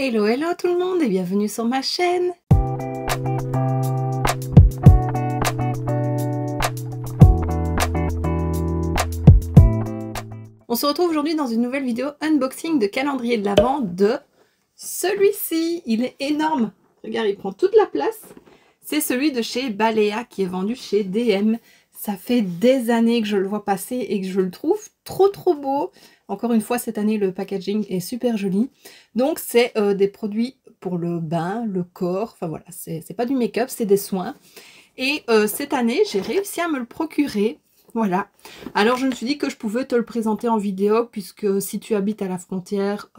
Hello hello tout le monde et bienvenue sur ma chaîne. On se retrouve aujourd'hui dans une nouvelle vidéo unboxing de calendrier de l'Avent de celui-ci. Il est énorme. Regarde, il prend toute la place. C'est celui de chez Balea qui est vendu chez DM. Ça fait des années que je le vois passer et que je le trouve trop beau. Encore une fois, cette année, le packaging est super joli. Donc, c'est des produits pour le bain, le corps. Enfin voilà, c'est pas du make-up, c'est des soins. Et cette année, j'ai réussi à me le procurer. Voilà. Alors, je me suis dit que je pouvais te le présenter en vidéo, puisque si tu habites à la frontière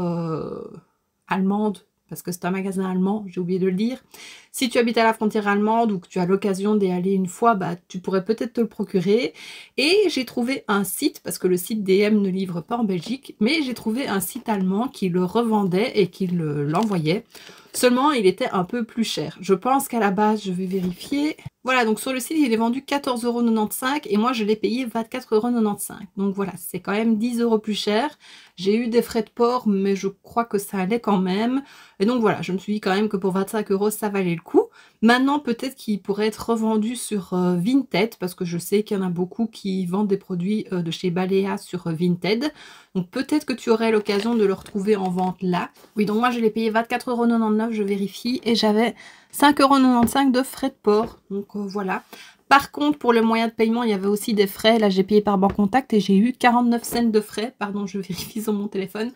allemande, parce que c'est un magasin allemand, j'ai oublié de le dire. Si tu habites à la frontière allemande ou que tu as l'occasion d'y aller une fois, bah, tu pourrais peut-être te le procurer. Et j'ai trouvé un site, parce que le site DM ne livre pas en Belgique, mais j'ai trouvé un site allemand qui le revendait et qui l'envoyait. Seulement, il était un peu plus cher. Je pense qu'à la base, je vais vérifier. Voilà, donc sur le site, il est vendu 14,95 € et moi, je l'ai payé 24,95 €. Donc voilà, c'est quand même 10 € plus cher. J'ai eu des frais de port, mais je crois que ça allait quand même. Et donc voilà, je me suis dit quand même que pour 25 €, ça valait le coup. Maintenant, peut-être qu'il pourrait être revendu sur Vinted, parce que je sais qu'il y en a beaucoup qui vendent des produits de chez Balea sur Vinted. Donc peut-être que tu aurais l'occasion de le retrouver en vente là. Oui, donc moi je l'ai payé 24,99 €, je vérifie, et j'avais 5,95 € de frais de port. Donc voilà. Par contre, pour le moyen de paiement, il y avait aussi des frais. Là, j'ai payé par banque contact et j'ai eu 49 cents de frais. Pardon, je vérifie sur mon téléphone.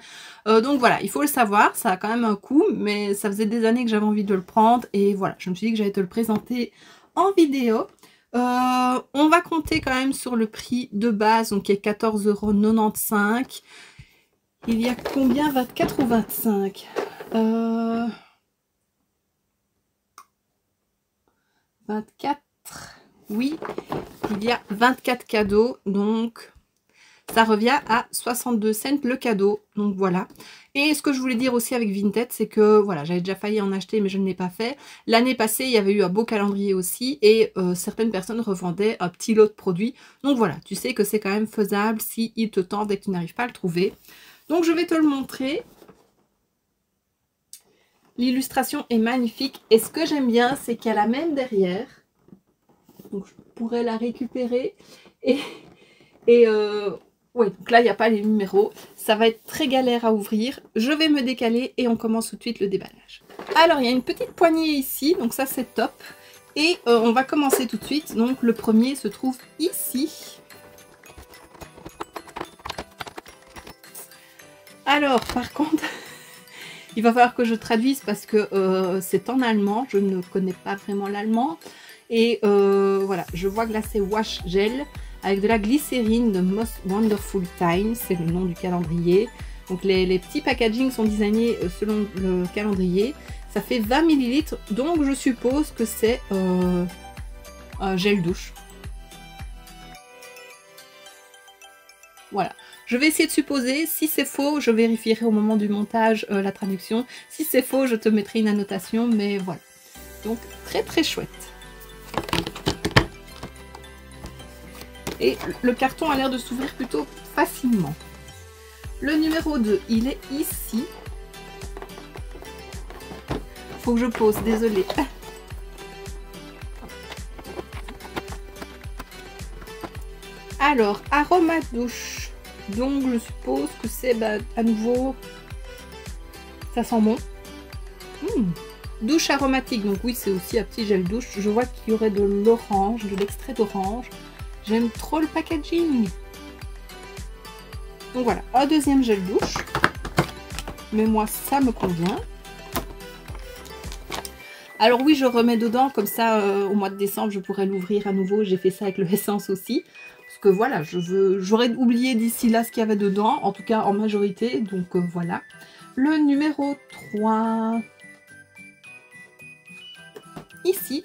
Donc voilà, il faut le savoir, ça a quand même un coût, mais ça faisait des années que j'avais envie de le prendre. Et voilà, je me suis dit que j'allais te le présenter en vidéo. On va compter quand même sur le prix de base, donc qui est 14,95 €. Il y a combien? 24 ou 25? 24. Oui, il y a 24 cadeaux, donc ça revient à 62 cents le cadeau. Donc voilà. Et ce que je voulais dire aussi avec Vinted, c'est que voilà, j'avais déjà failli en acheter, mais je ne l'ai pas fait. L'année passée, il y avait eu un beau calendrier aussi, et certaines personnes revendaient un petit lot de produits. Donc voilà, tu sais que c'est quand même faisable si il te tente et que tu n'arrives pas à le trouver. Donc je vais te le montrer. L'illustration est magnifique, et ce que j'aime bien, c'est qu'elle a même derrière. Donc je pourrais la récupérer. Ouais, donc là il n'y a pas les numéros. Ça va être très galère à ouvrir. Je vais me décaler et on commence tout de suite le déballage. Alors il y a une petite poignée ici, donc ça c'est top. Et on va commencer tout de suite. Donc le premier se trouve ici. Alors par contre, il va falloir que je traduise parce que c'est en allemand. Je ne connais pas vraiment l'allemand. Et voilà, je vois que là c'est Wash Gel avec de la glycérine de Most Wonderful Time, c'est le nom du calendrier. Donc les petits packagings sont designés selon le calendrier. Ça fait 20 ml, donc je suppose que c'est un gel douche. Voilà, je vais essayer de supposer. Si c'est faux, je vérifierai au moment du montage la traduction. Si c'est faux, je te mettrai une annotation, mais voilà. Donc très chouette. Et le carton a l'air de s'ouvrir plutôt facilement. Le numéro 2, il est ici. Faut que je pose, désolée. Alors, aroma douche. Donc, je suppose que c'est à nouveau... Ça sent bon. Douche aromatique. Donc oui, c'est aussi un petit gel douche. Je vois qu'il y aurait de l'orange, de l'extrait d'orange. J'aime trop le packaging. Donc voilà, un deuxième gel douche. Mais moi, ça me convient. Alors oui, je remets dedans, comme ça, au mois de décembre, je pourrais l'ouvrir à nouveau. J'ai fait ça avec le Essence aussi. Parce que voilà, j'aurais oublié d'ici là ce qu'il y avait dedans. En tout cas, en majorité. Donc voilà. Le numéro 3. Ici.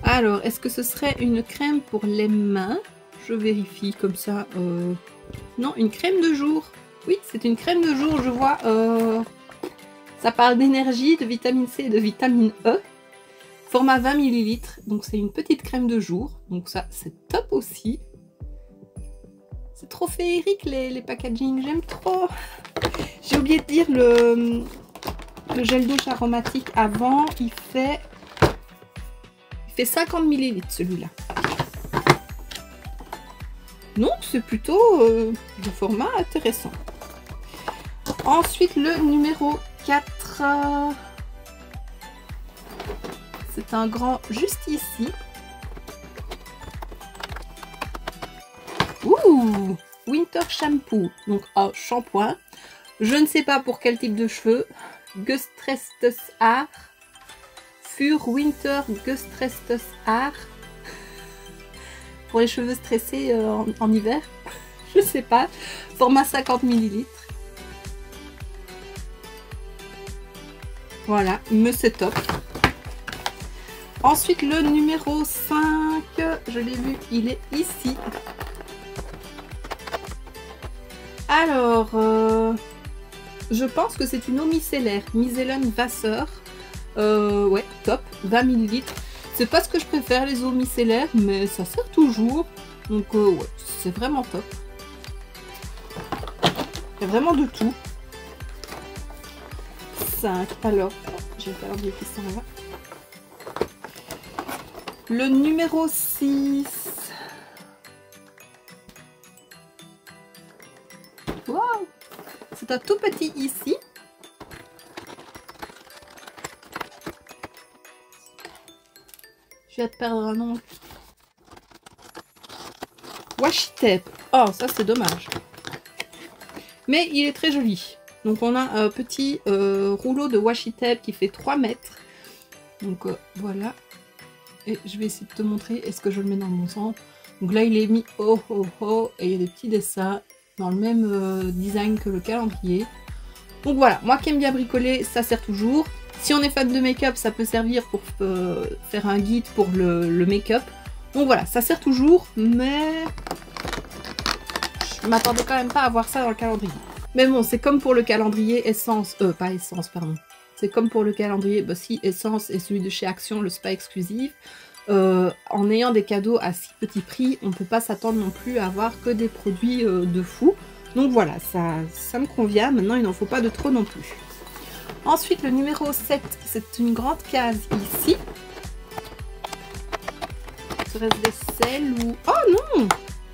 Alors, est-ce que ce serait une crème pour les mains? Je vérifie comme ça. Non, une crème de jour. Oui, c'est une crème de jour, je vois. Ça parle d'énergie, de vitamine C et de vitamine E. Format 20 ml. Donc, c'est une petite crème de jour. Donc ça, c'est top aussi. C'est trop féerique les packaging, j'aime trop. J'ai oublié de dire le gel douche aromatique avant, il fait 50 ml celui-là. Donc c'est plutôt de format intéressant. Ensuite le numéro 4. C'est un grand juste ici. Ouh, Winter Shampoo, donc un shampoing. Je ne sais pas pour quel type de cheveux. Gestrestes Haar. Für Winter Gestrestes Haar. Pour les cheveux stressés en hiver. Je sais pas. Format 50 ml. Voilà, mais c'est top. Ensuite, le numéro 5, je l'ai vu, il est ici. Alors, je pense que c'est une eau micellaire, Micellar Wasser. Ouais, top, 20 ml. C'est pas ce que je préfère, les eaux micellaires, mais ça sert toujours. Donc, ouais, c'est vraiment top. Il y a vraiment de tout. 5. Alors, j'ai le calendrier qui s'en va. Le numéro 6. Wow! C'est un tout petit ici. Je viens de perdre un nom. Washi tape. Oh, ça c'est dommage. Mais il est très joli. Donc on a un petit rouleau de washi tape qui fait 3 mètres. Donc voilà. Et je vais essayer de te montrer, est-ce que je le mets dans le bon sens. Donc là il est mis oh oh oh et il y a des petits dessins dans le même design que le calendrier. Donc voilà, moi qui aime bien bricoler, ça sert toujours. Si on est fan de make-up, ça peut servir pour faire un guide pour le make-up. Donc voilà, ça sert toujours, mais je m'attendais quand même pas à voir ça dans le calendrier. Mais bon, c'est comme pour le calendrier Essence, pas Essence, pardon. C'est comme pour le calendrier, bah si, Essence et celui de chez Action, le Spa exclusif. En ayant des cadeaux à si petit prix, on ne peut pas s'attendre non plus à avoir que des produits de fou. Donc voilà, ça me convient. Maintenant, il n'en faut pas de trop non plus. Ensuite, le numéro 7, c'est une grande case ici. Serait-ce des selles ou... Oh non!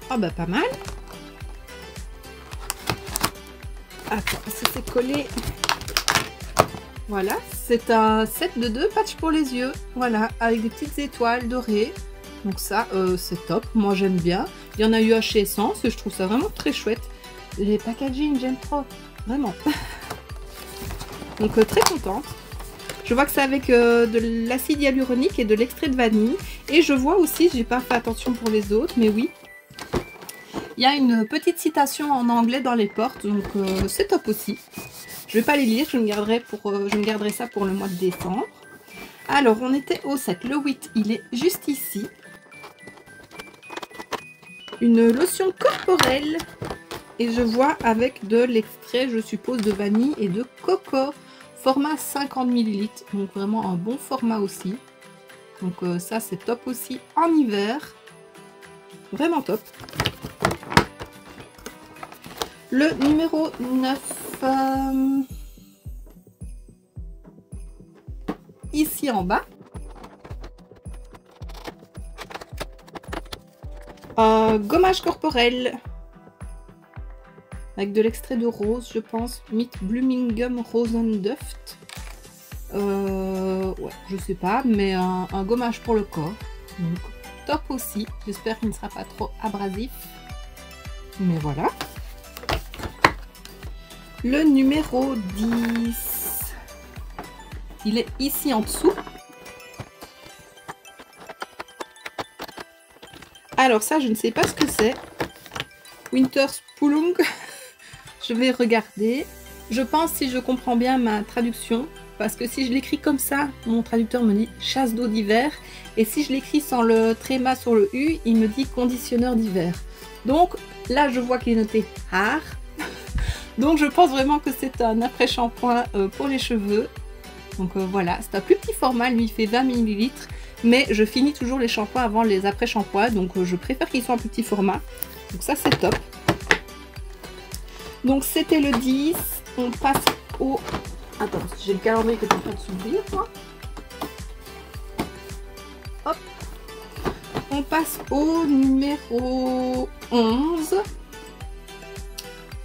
Ah bah pas mal. Attends, si c'est collé... Voilà, c'est un set de 2 patchs pour les yeux. Voilà, avec des petites étoiles dorées. Donc ça, c'est top. Moi, j'aime bien. Il y en a eu chez Essence et je trouve ça vraiment très chouette. Les packaging, j'aime trop. Vraiment. Donc, très contente. Je vois que c'est avec de l'acide hyaluronique et de l'extrait de vanille. Et je vois aussi, j'ai pas fait attention pour les autres, mais oui. Il y a une petite citation en anglais dans les portes. Donc, c'est top aussi. Je vais pas les lire, je me garderai ça pour le mois de décembre. Alors, on était au 7. Le 8, il est juste ici. Une lotion corporelle. Et je vois avec de l'extrait, je suppose, de vanille et de coco. Format 50 ml. Donc, vraiment un bon format aussi. Donc, ça, c'est top aussi en hiver. Vraiment top. Le numéro 9... ici en bas, un gommage corporel avec de l'extrait de rose, je pense, Mit Blooming Gum Rosenduft. Ouais, je sais pas, mais un gommage pour le corps. Donc, top aussi. J'espère qu'il ne sera pas trop abrasif. Mais voilà. Le numéro 10, il est ici en dessous. Alors ça, je ne sais pas ce que c'est. Winter Spülung. Je vais regarder. Je pense, si je comprends bien ma traduction, parce que si je l'écris comme ça, mon traducteur me dit chasse d'eau d'hiver. Et si je l'écris sans le tréma sur le U, il me dit conditionneur d'hiver. Donc là, je vois qu'il est noté Haar. Donc je pense vraiment que c'est un après-shampoing pour les cheveux. Donc voilà, c'est un plus petit format, lui il fait 20 ml. Mais je finis toujours les shampoings avant les après-shampoings. Donc je préfère qu'ils soient en plus petit format. Donc ça c'est top. Donc c'était le 10. On passe au... Attends, j'ai le calendrier qui est en train de s'ouvrir, moi. Hop. On passe au numéro 11.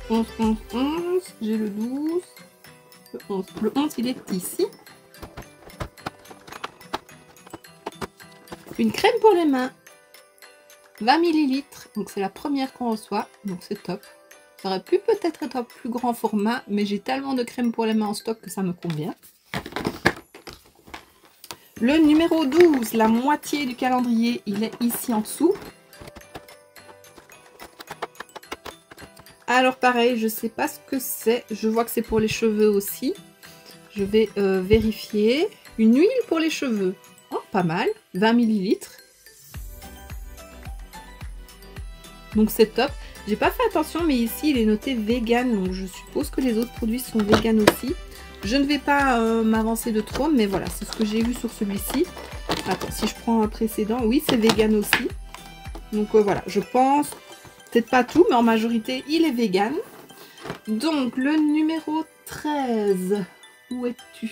11, 11, 11. J'ai le 12. Le 11. Le 11, il est ici. Une crème pour les mains. 20 ml. Donc c'est la première qu'on reçoit. Donc c'est top. Ça aurait pu peut-être être un plus grand format, mais j'ai tellement de crème pour les mains en stock que ça me convient. Le numéro 12, la moitié du calendrier, il est ici en dessous. Alors pareil, je sais pas ce que c'est. Je vois que c'est pour les cheveux aussi. Je vais vérifier. Une huile pour les cheveux. Oh, pas mal. 20 ml. Donc c'est top. J'ai pas fait attention, mais ici il est noté vegan, donc je suppose que les autres produits sont vegan aussi. Je ne vais pas m'avancer de trop, mais voilà, c'est ce que j'ai vu sur celui-ci. Attends, si je prends un précédent, oui, c'est vegan aussi. Donc voilà, je pense, peut-être pas tout, mais en majorité, il est vegan. Donc le numéro 13, où es-tu?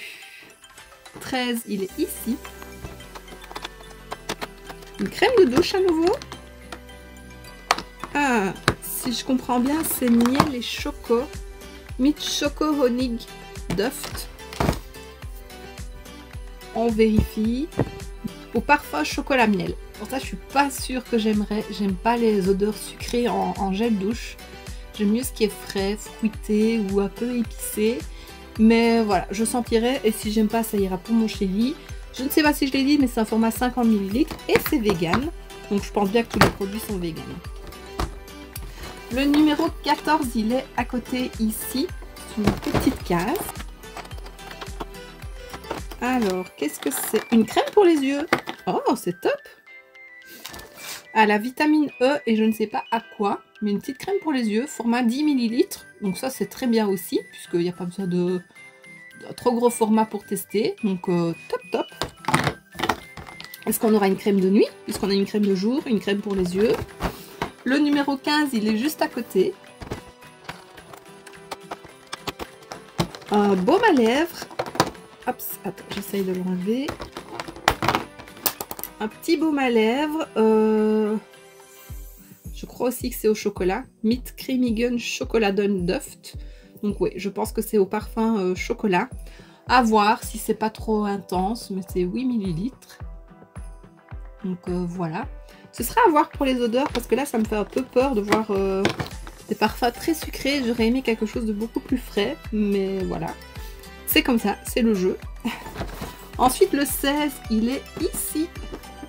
13, il est ici. Une crème de douche à nouveau. Ah, si je comprends bien, c'est miel et choco. Mint Choco Honig Duft. On vérifie. Au parfum chocolat miel. Pour ça, je suis pas sûre que j'aimerais. J'aime pas les odeurs sucrées en gel douche. J'aime mieux ce qui est frais, fruité ou un peu épicé. Mais voilà, je sentirai. Et si j'aime pas, ça ira pour mon chéri. Je ne sais pas si je l'ai dit, mais c'est un format 50 ml et c'est vegan. Donc je pense bien que tous les produits sont vegan. Le numéro 14, il est à côté ici, sur une petite case. Alors, qu'est-ce que c'est? Une crème pour les yeux. Oh, c'est top! À la vitamine E et je ne sais pas à quoi, mais une petite crème pour les yeux, format 10 ml. Donc ça, c'est très bien aussi, puisqu'il n'y a pas besoin de trop gros format pour tester. Donc, top, top. Est-ce qu'on aura une crème de nuit? Puisqu'on a une crème de jour, une crème pour les yeux. Le numéro 15, il est juste à côté. Un baume à lèvres. Hop, attends, j'essaye de l'enlever. Un petit baume à lèvres. Je crois aussi que c'est au chocolat. Mint Creamy Gun Chocolat Duft. Donc oui, je pense que c'est au parfum chocolat. À voir si c'est pas trop intense, mais c'est 8 ml. Donc voilà. Ce sera à voir pour les odeurs parce que là ça me fait un peu peur de voir des parfums très sucrés. J'aurais aimé quelque chose de beaucoup plus frais, mais voilà. C'est comme ça, c'est le jeu. Ensuite le 16, il est ici,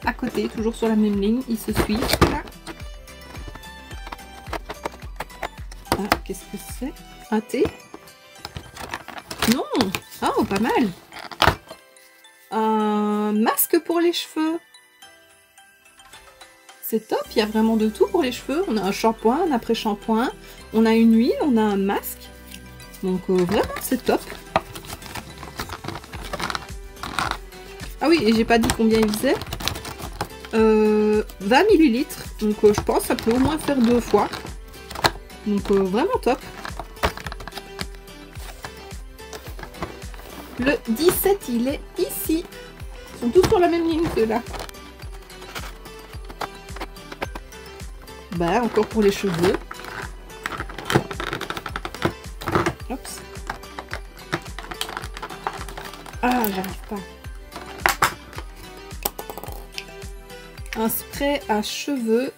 à côté, toujours sur la même ligne, il se suit. Voilà. Ah, qu'est-ce que c'est? Un thé? Non! Oh, pas mal! Un masque pour les cheveux. C'est top, il y a vraiment de tout pour les cheveux. On a un shampoing, un après-shampoing, on a une huile, on a un masque. Donc vraiment, c'est top. Ah oui, et j'ai pas dit combien il faisait. 20 ml. Donc je pense que ça peut au moins faire 2 fois. Donc vraiment top. Le 17, il est ici. Ils sont tous sur la même ligne, ceux-là. Bah, encore pour les cheveux. Oups. Ah, j'arrive pas. Un spray à cheveux.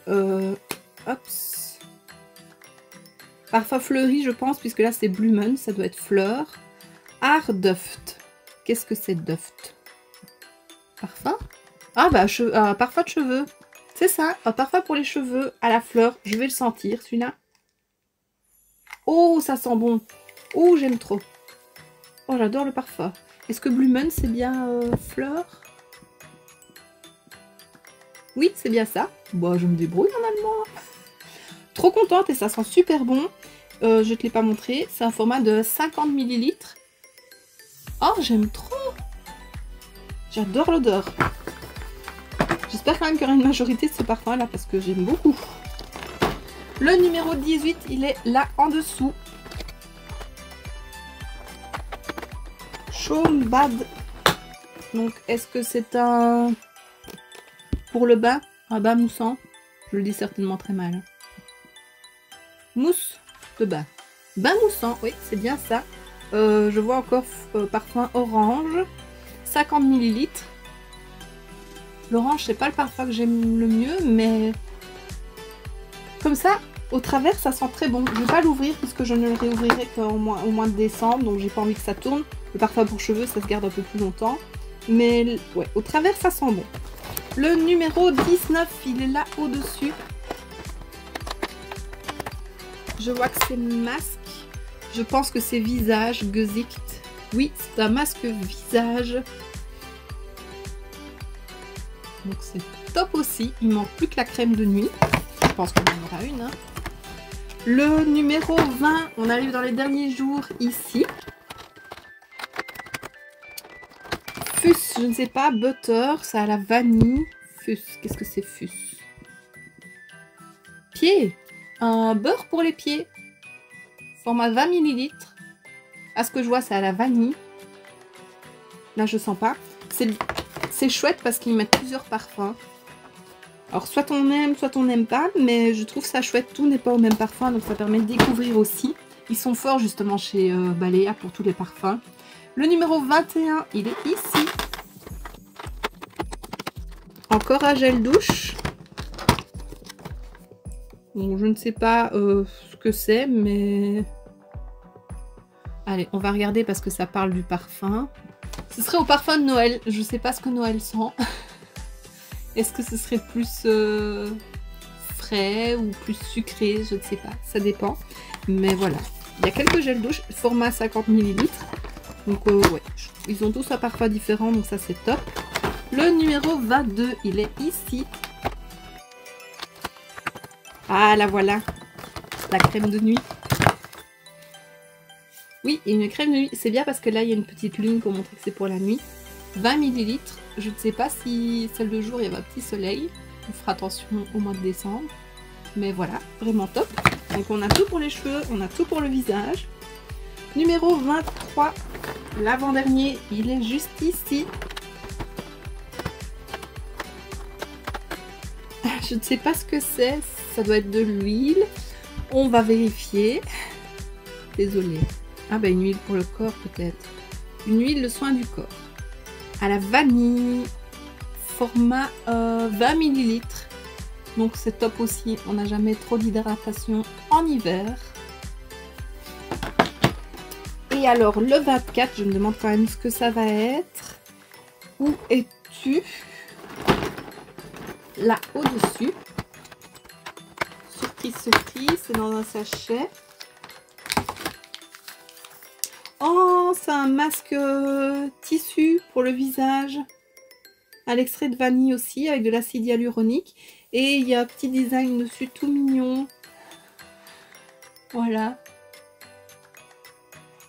Oups. Parfum fleuri, je pense, puisque là, c'est Blue Moon. Ça doit être fleur. Art Duft. Qu'est-ce que c'est Duft? Parfum? Ah, bah, parfum de cheveux. C'est ça, un parfum pour les cheveux à la fleur. Je vais le sentir, celui-là. Oh, ça sent bon. Oh, j'aime trop. Oh, j'adore le parfum. Est-ce que Blue Moon, c'est bien fleur? Oui, c'est bien ça. Bon, je me débrouille en allemand. Trop contente et ça sent super bon. Je ne te l'ai pas montré. C'est un format de 50 ml. Oh, j'aime trop. J'adore l'odeur. J'espère quand même qu'il y aura une majorité de ce parfum là parce que j'aime beaucoup. Le numéro 18, il est là en dessous. Schaumbad. Donc, est-ce que c'est un... pour le bain? Un bain moussant? Je le dis certainement très mal. Mousse de bain. Bain moussant, oui, c'est bien ça. Je vois encore parfum orange. 50 ml. L'orange, c'est pas le parfum que j'aime le mieux, mais... comme ça, au travers, ça sent très bon. Je vais pas l'ouvrir puisque je ne le réouvrirai qu'au mois de décembre, donc j'ai pas envie que ça tourne. Le parfum pour cheveux, ça se garde un peu plus longtemps. Mais ouais, au travers, ça sent bon. Le numéro 19, il est là au-dessus. Je vois que c'est masque. Je pense que c'est visage, Gesicht. Oui, c'est un masque visage. Donc c'est top aussi. Il manque plus que la crème de nuit. Je pense qu'on en aura une. Hein. Le numéro 20, on arrive dans les derniers jours ici. Fus, je ne sais pas, butter, ça a la vanille. Fus, qu'est-ce que c'est Fus? Pied, un beurre pour les pieds. Format 20 ml. À ce que je vois, ça a la vanille. Là, je sens pas. C'est chouette parce qu'ils mettent plusieurs parfums. Alors, soit on aime, soit on n'aime pas. Mais je trouve ça chouette. Tout n'est pas au même parfum. Donc, ça permet de découvrir aussi. Ils sont forts, justement, chez Balea pour tous les parfums. Le numéro 21, il est ici. Encore un gel douche. Bon, je ne sais pas ce que c'est, mais... allez, on va regarder parce que ça parle du parfum. Ce serait au parfum de Noël. Je ne sais pas ce que Noël sent. Est-ce que ce serait plus frais ou plus sucré? Je ne sais pas. Ça dépend. Mais voilà. Il y a quelques gels douche. Format 50 ml. Donc ouais. Ils ont tous un parfum différent. Donc ça, c'est top. Le numéro 22, il est ici. Ah, la voilà. La crème de nuit. Oui, une crème de nuit. C'est bien parce que là, il y a une petite lune pour montrer que c'est pour la nuit. 20 ml. Je ne sais pas si celle de jour, il y a un petit soleil. On fera attention au mois de décembre. Mais voilà, vraiment top. Donc, on a tout pour les cheveux, on a tout pour le visage. Numéro 23. L'avant-dernier, il est juste ici. Je ne sais pas ce que c'est. Ça doit être de l'huile. On va vérifier. Désolée. Ah bah une huile pour le corps peut-être. Une huile de soin du corps. À la vanille. Format 20 ml. Donc c'est top aussi. On n'a jamais trop d'hydratation en hiver. Et alors le 24, je me demande quand même ce que ça va être. Où es-tu? Là au-dessus. Surprise, surprise. C'est dans un sachet. Oh, c'est un masque tissu pour le visage. À l'extrait de vanille aussi, avec de l'acide hyaluronique. Et il y a un petit design dessus, tout mignon. Voilà.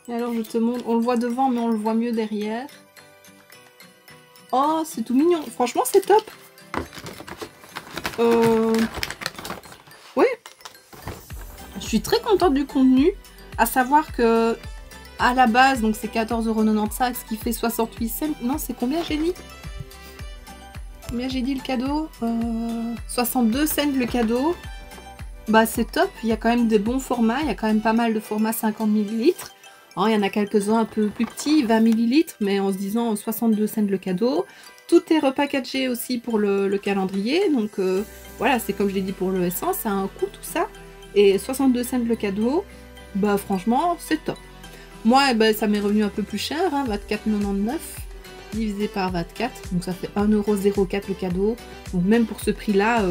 Et alors, je te montre. On le voit devant, mais on le voit mieux derrière. Oh, c'est tout mignon. Franchement, c'est top. Oui. Je suis très contente du contenu. À savoir que... à la base, donc c'est 14,95 €, ce qui fait 68 cents. Non, c'est combien j'ai dit? Combien j'ai dit le cadeau 62 cents le cadeau. Bah c'est top, il y a quand même des bons formats, il y a quand même pas mal de formats 50 ml. Alors, il y en a quelques-uns un peu plus petits, 20 ml, mais en se disant 62 cents le cadeau. Tout est repackagé aussi pour le calendrier, donc voilà, c'est comme je l'ai dit pour le essence, ça a un coût tout ça. Et 62 cents le cadeau, bah franchement, c'est top. Moi, eh ben, ça m'est revenu un peu plus cher, hein, 24,99 € divisé par 24, donc ça fait 1,04 € le cadeau. Donc même pour ce prix-là,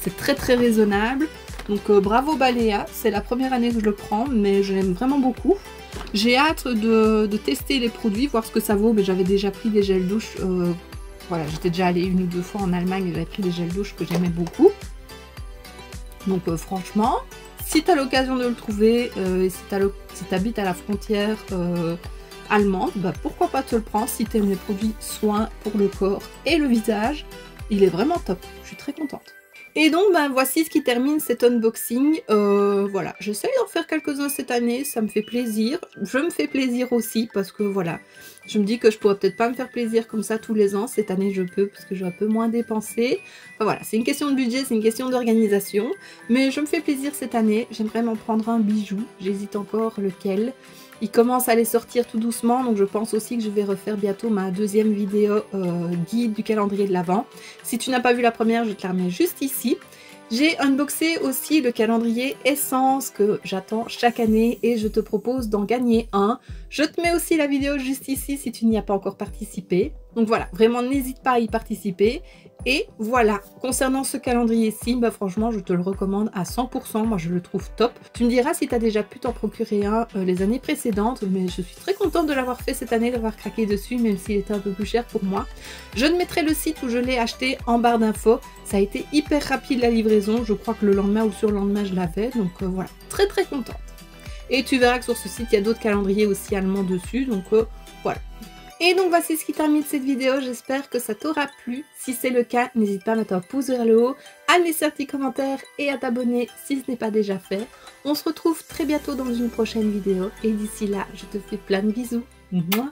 c'est très très raisonnable. Donc bravo Balea, c'est la première année que je le prends, mais je l'aime vraiment beaucoup. J'ai hâte de tester les produits, voir ce que ça vaut, mais j'avais déjà pris des gels douche. Voilà, j'étais déjà allée 1 ou 2 fois en Allemagne et j'avais pris des gels douche que j'aimais beaucoup. Donc franchement, si tu as l'occasion de le trouver, et si tu habites à la frontière allemande, bah pourquoi pas te le prendre si tu aimes les produits soins pour le corps et le visage. Il est vraiment top, je suis très contente. Et donc ben, voici ce qui termine cet unboxing. Voilà, j'essaye d'en faire quelques-uns cette année, ça me fait plaisir. Je me fais plaisir aussi parce que voilà, Je me dis que je pourrais peut-être pas me faire plaisir comme ça tous les ans. Cette année, je peux parce que j'ai un peu moins dépensé. Enfin voilà, c'est une question de budget, c'est une question d'organisation. Mais je me fais plaisir cette année. J'aimerais m'en prendre un bijou. J'hésite encore lequel. Il commence à les sortir tout doucement, donc je pense aussi que je vais refaire bientôt ma deuxième vidéo guide du calendrier de l'Avent. Si tu n'as pas vu la première, je te la remets juste ici. J'ai unboxé aussi le calendrier Essence que j'attends chaque année et je te propose d'en gagner un. Je te mets aussi la vidéo juste ici si tu n'y as pas encore participé. Donc voilà, vraiment n'hésite pas à y participer. Et voilà, concernant ce calendrier-ci, bah franchement je te le recommande à 100%, moi je le trouve top. Tu me diras si tu as déjà pu t'en procurer un les années précédentes, mais je suis très contente de l'avoir fait cette année, d'avoir craqué dessus, même s'il était un peu plus cher pour moi. Je te mettrai le site où je l'ai acheté en barre d'infos, ça a été hyper rapide la livraison, je crois que le lendemain ou sur le lendemain je l'avais, donc voilà, très contente. Et tu verras que sur ce site il y a d'autres calendriers aussi allemands dessus, donc voilà. Et donc voici ce qui termine cette vidéo, j'espère que ça t'aura plu. Si c'est le cas, n'hésite pas à mettre un pouce vers le haut, à me laisser un petit commentaire et à t'abonner si ce n'est pas déjà fait. On se retrouve très bientôt dans une prochaine vidéo et d'ici là, je te fais plein de bisous. Mouah.